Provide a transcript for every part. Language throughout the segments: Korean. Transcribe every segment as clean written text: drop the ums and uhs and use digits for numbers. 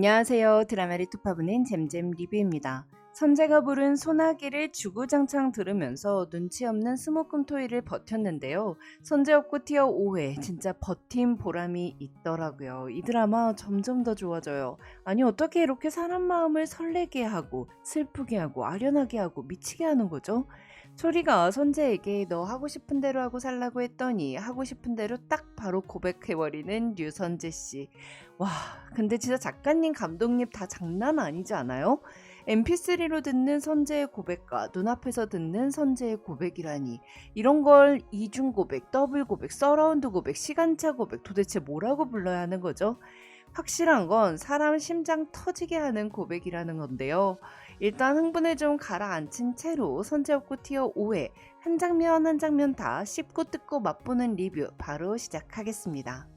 안녕하세요. 드라마를 투파보는 잼잼 리뷰입니다. 선재가 부른 소나기를 주구장창 들으면서 눈치 없는 스모금토이를 버텼는데요. 선재 없고 티어 5회 진짜 버틴 보람이 있더라고요. 이 드라마 점점 더 좋아져요. 아니 어떻게 이렇게 사람 마음을 설레게 하고 슬프게 하고 아련하게 하고 미치게 하는 거죠? 소리가 선재에게 너 하고 싶은 대로 하고 살라고 했더니 하고 싶은 대로 딱 바로 고백해버리는 류선재 씨. 와, 근데 진짜 작가님, 감독님 다 장난 아니지 않아요? mp3로 듣는 선재의 고백과 눈앞에서 듣는 선재의 고백이라니. 이런 걸 이중 고백, 더블 고백, 서라운드 고백, 시간차 고백 도대체 뭐라고 불러야 하는 거죠? 확실한 건 사람 심장 터지게 하는 고백이라는 건데요. 일단 흥분을 좀 가라앉힌 채로 선재 없고 티어 5회 한 장면 한 장면 다 씹고 뜯고 맛보는 리뷰 바로 시작하겠습니다.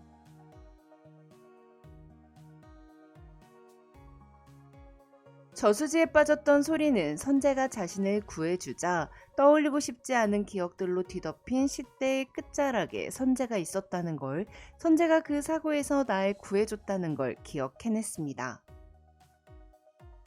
저수지에 빠졌던 소리는 선재가 자신을 구해주자 떠올리고 싶지 않은 기억들로 뒤덮인 시대의 끝자락에 선재가 있었다는 걸, 선재가 그 사고에서 날 구해줬다는 걸 기억해냈습니다.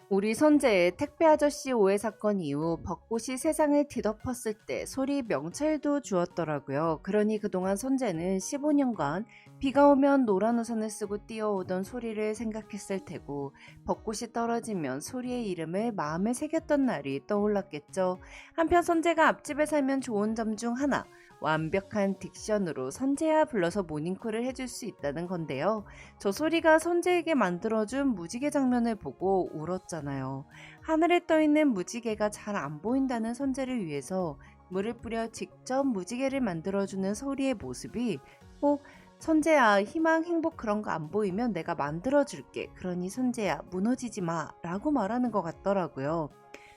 우리 선재의 택배 아저씨 오해 사건 이후 벚꽃이 세상을 뒤덮었을 때 소리 명찰도 주었더라고요. 그러니 그동안 선재는 15년간 비가 오면 노란 우산을 쓰고 뛰어오던 소리를 생각했을 테고 벚꽃이 떨어지면 소리의 이름을 마음에 새겼던 날이 떠올랐겠죠. 한편 선재가 앞집에 살면 좋은 점 중 하나, 완벽한 딕션으로 선재야 불러서 모닝콜을 해줄 수 있다는 건데요. 저 소리가 선재에게 만들어준 무지개 장면을 보고 울었잖아요. 하늘에 떠있는 무지개가 잘 안 보인다는 선재를 위해서 물을 뿌려 직접 무지개를 만들어주는 소리의 모습이 꼭 선재야 희망 행복 그런 거 안 보이면 내가 만들어줄게. 그러니 선재야 무너지지 마 라고 말하는 것 같더라고요.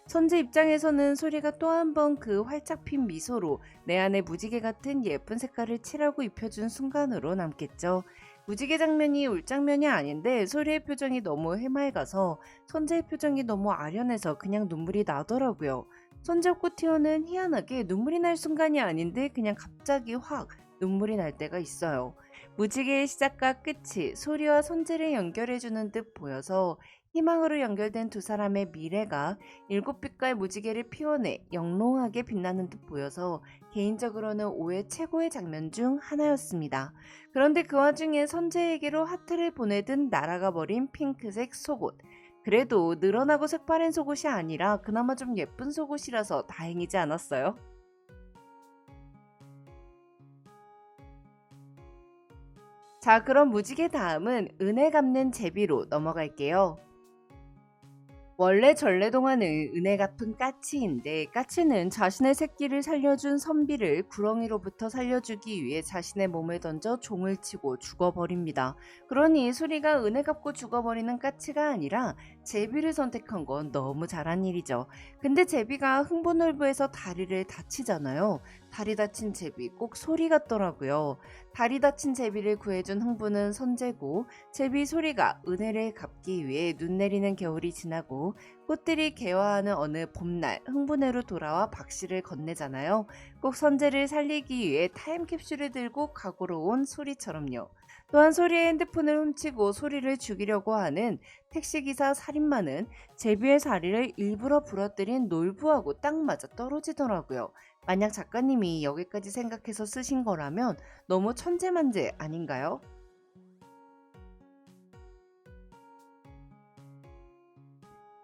선재 입장에서는 소리가 또 한 번 그 활짝 핀 미소로 내 안에 무지개 같은 예쁜 색깔을 칠하고 입혀준 순간으로 남겠죠. 무지개 장면이 울 장면이 아닌데 소리의 표정이 너무 해맑아서 선재의 표정이 너무 아련해서 그냥 눈물이 나더라고요. 선재 없고 티어는 희한하게 눈물이 날 순간이 아닌데 그냥 갑자기 확 눈물이 날 때가 있어요. 무지개의 시작과 끝이 소리와 선재를 연결해주는 듯 보여서 희망으로 연결된 두 사람의 미래가 일곱 빛깔 무지개를 피워내 영롱하게 빛나는 듯 보여서 개인적으로는 5회 최고의 장면 중 하나였습니다. 그런데 그 와중에 선재에게로 하트를 보내듯 날아가 버린 핑크색 속옷. 그래도 늘어나고 색바랜 속옷이 아니라 그나마 좀 예쁜 속옷이라서 다행이지 않았어요? 자, 그럼 무지개 다음은 은혜 갚는 제비로 넘어갈게요. 원래 전래동화는 은혜 갚은 까치인데 까치는 자신의 새끼를 살려준 선비를 구렁이로부터 살려주기 위해 자신의 몸을 던져 종을 치고 죽어버립니다. 그러니 수리가 은혜 갚고 죽어버리는 까치가 아니라 제비를 선택한 건 너무 잘한 일이죠. 근데 제비가 흥분울부에서 다리를 다치잖아요. 다리 다친 제비 꼭 소리 같더라고요. 다리 다친 제비를 구해준 흥부는 선재고 제비 소리가 은혜를 갚기 위해 눈 내리는 겨울이 지나고 꽃들이 개화하는 어느 봄날 흥분회로 돌아와 박씨를 건네잖아요. 꼭 선재를 살리기 위해 타임캡슐을 들고 각오로 온 소리처럼요. 또한 소리의 핸드폰을 훔치고 소리를 죽이려고 하는 택시기사 살인마는 제비의 다리를 일부러 부러뜨린 놀부하고 딱 맞아 떨어지더라고요. 만약 작가님이 여기까지 생각해서 쓰신 거라면 너무 천재만재 아닌가요?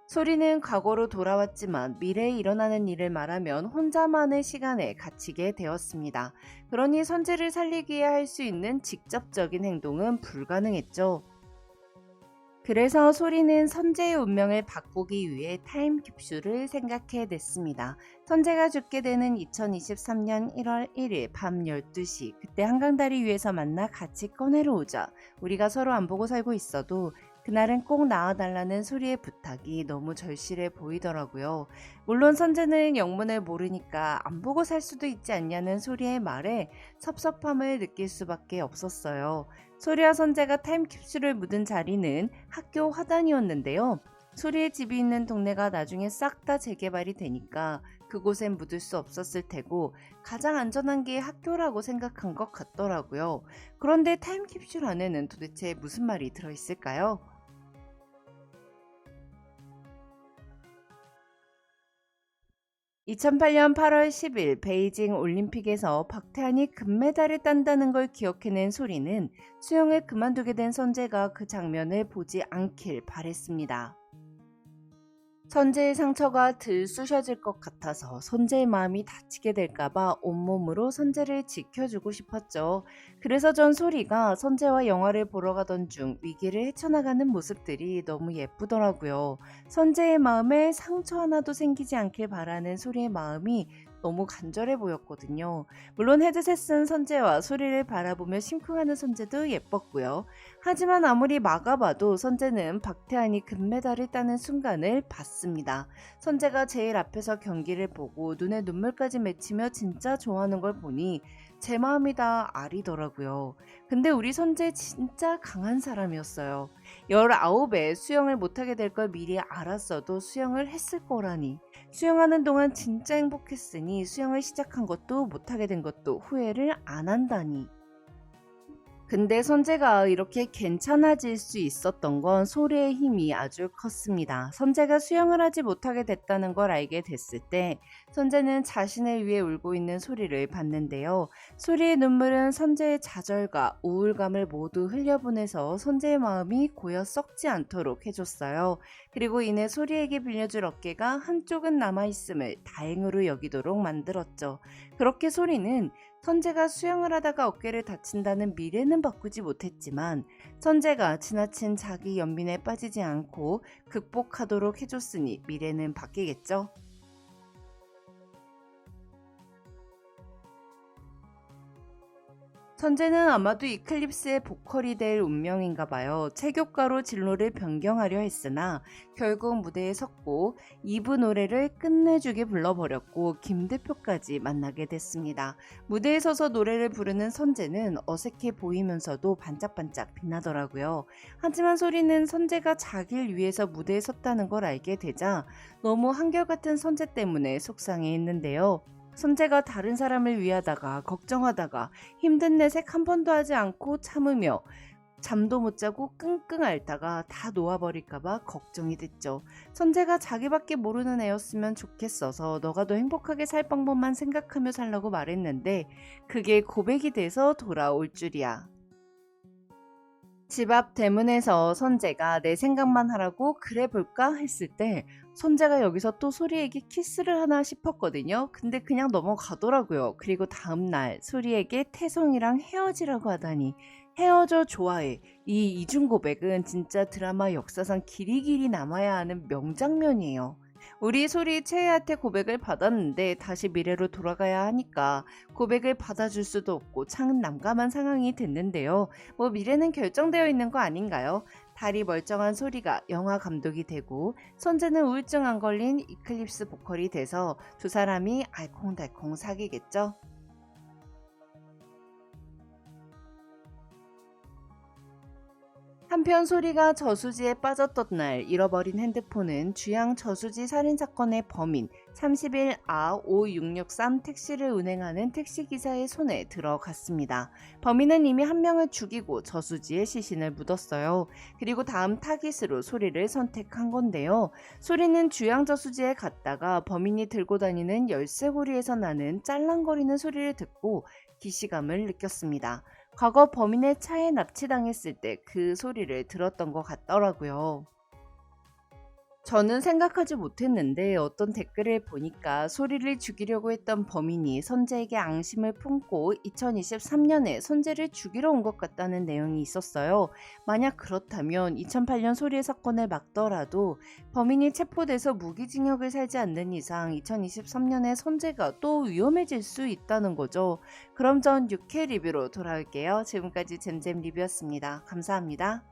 소리는 과거로 돌아왔지만 미래에 일어나는 일을 말하면 혼자만의 시간에 갇히게 되었습니다. 그러니 선재를 살리기 위해 할 수 있는 직접적인 행동은 불가능했죠. 그래서 소리는 선재의 운명을 바꾸기 위해 타임캡슐을 생각해냈습니다. 선재가 죽게 되는 2023년 1월 1일 밤 12시, 그때 한강다리 위에서 만나 같이 꺼내러 오자. 우리가 서로 안 보고 살고 있어도 그날은 꼭 나와달라는 소리의 부탁이 너무 절실해 보이더라고요. 물론 선재는 영문을 모르니까 안 보고 살 수도 있지 않냐는 소리의 말에 섭섭함을 느낄 수밖에 없었어요. 소리와 선재가 타임캡슐을 묻은 자리는 학교 화단이었는데요. 소리의 집이 있는 동네가 나중에 싹 다 재개발이 되니까 그곳엔 묻을 수 없었을 테고 가장 안전한 게 학교라고 생각한 것 같더라고요. 그런데 타임캡슐 안에는 도대체 무슨 말이 들어있을까요? 2008년 8월 10일 베이징 올림픽에서 박태환이 금메달을 딴다는 걸 기억해낸 소리는 수영을 그만두게 된 선재가 그 장면을 보지 않길 바랬습니다. 선재의 상처가 덜 쑤셔질 것 같아서 선재의 마음이 다치게 될까봐 온몸으로 선재를 지켜주고 싶었죠. 그래서 전 소리가 선재와 영화를 보러 가던 중 위기를 헤쳐나가는 모습들이 너무 예쁘더라고요. 선재의 마음에 상처 하나도 생기지 않길 바라는 소리의 마음이 너무 간절해 보였거든요. 물론 헤드셋 쓴 선재와 소리를 바라보며 심쿵하는 선재도 예뻤고요. 하지만 아무리 막아봐도 선재는 박태환이 금메달을 따는 순간을 봤습니다. 선재가 제일 앞에서 경기를 보고 눈에 눈물까지 맺히며 진짜 좋아하는 걸 보니 제 마음이 다 아리더라고요. 근데 우리 선재 진짜 강한 사람이었어요. 19에 수영을 못하게 될 걸 미리 알았어도 수영을 했을 거라니. 수영하는 동안 진짜 행복했으니 수영을 시작한 것도 못하게 된 것도 후회를 안 한다니. 근데 선재가 이렇게 괜찮아질 수 있었던 건 소리의 힘이 아주 컸습니다. 선재가 수영을 하지 못하게 됐다는 걸 알게 됐을 때 선재는 자신을 위해 울고 있는 소리를 봤는데요. 소리의 눈물은 선재의 좌절과 우울감을 모두 흘려보내서 선재의 마음이 고여 썩지 않도록 해줬어요. 그리고 이내 소리에게 빌려줄 어깨가 한쪽은 남아있음을 다행으로 여기도록 만들었죠. 그렇게 소리는 선재가 수영을 하다가 어깨를 다친다는 미래는 바꾸지 못했지만 선재가 지나친 자기 연민에 빠지지 않고 극복하도록 해줬으니 미래는 바뀌겠죠. 선재는 아마도 이클립스의 보컬이 될 운명인가 봐요. 체교과로 진로를 변경하려 했으나 결국 무대에 섰고 2부 노래를 끝내주게 불러버렸고 김 대표까지 만나게 됐습니다. 무대에 서서 노래를 부르는 선재는 어색해 보이면서도 반짝반짝 빛나더라고요. 하지만 소리는 선재가 자기를 위해서 무대에 섰다는 걸 알게 되자 너무 한결같은 선재 때문에 속상해했는데요. 선재가 다른 사람을 위하다가 걱정하다가 힘든 내색 한 번도 하지 않고 참으며 잠도 못 자고 끙끙 앓다가 다 놓아버릴까봐 걱정이 됐죠. 선재가 자기밖에 모르는 애였으면 좋겠어서 너가 더 행복하게 살 방법만 생각하며 살라고 말했는데 그게 고백이 돼서 돌아올 줄이야. 집 앞 대문에서 선재가 내 생각만 하라고 그래 볼까 했을 때 선재가 여기서 또 소리에게 키스를 하나 싶었거든요. 근데 그냥 넘어가더라고요. 그리고 다음날 소리에게 태성이랑 헤어지라고 하다니 헤어져 좋아해. 이 이중 고백은 진짜 드라마 역사상 길이길이 남아야 하는 명장면이에요. 우리 소리 최애한테 고백을 받았는데 다시 미래로 돌아가야 하니까 고백을 받아줄 수도 없고 참 난감한 상황이 됐는데요. 뭐 미래는 결정되어 있는 거 아닌가요? 다리 멀쩡한 소리가 영화 감독이 되고 선재는 우울증 안 걸린 이클립스 보컬이 돼서 두 사람이 알콩달콩 사귀겠죠. 한편 소리가 저수지에 빠졌던 날 잃어버린 핸드폰은 주양 저수지 살인사건의 범인 31A5663 택시를 운행하는 택시기사의 손에 들어갔습니다. 범인은 이미 한 명을 죽이고 저수지에 시신을 묻었어요. 그리고 다음 타깃으로 소리를 선택한 건데요. 소리는 주양 저수지에 갔다가 범인이 들고 다니는 열쇠고리에서 나는 짤랑거리는 소리를 듣고 기시감을 느꼈습니다. 과거 범인의 차에 납치당했을 때 그 소리를 들었던 것 같더라고요. 저는 생각하지 못했는데 어떤 댓글을 보니까 소리를 죽이려고 했던 범인이 선재에게 앙심을 품고 2023년에 선재를 죽이러 온 것 같다는 내용이 있었어요. 만약 그렇다면 2008년 소리의 사건을 막더라도 범인이 체포돼서 무기징역을 살지 않는 이상 2023년에 선재가 또 위험해질 수 있다는 거죠. 그럼 전 6회 리뷰로 돌아올게요. 지금까지 잼잼 리뷰였습니다. 감사합니다.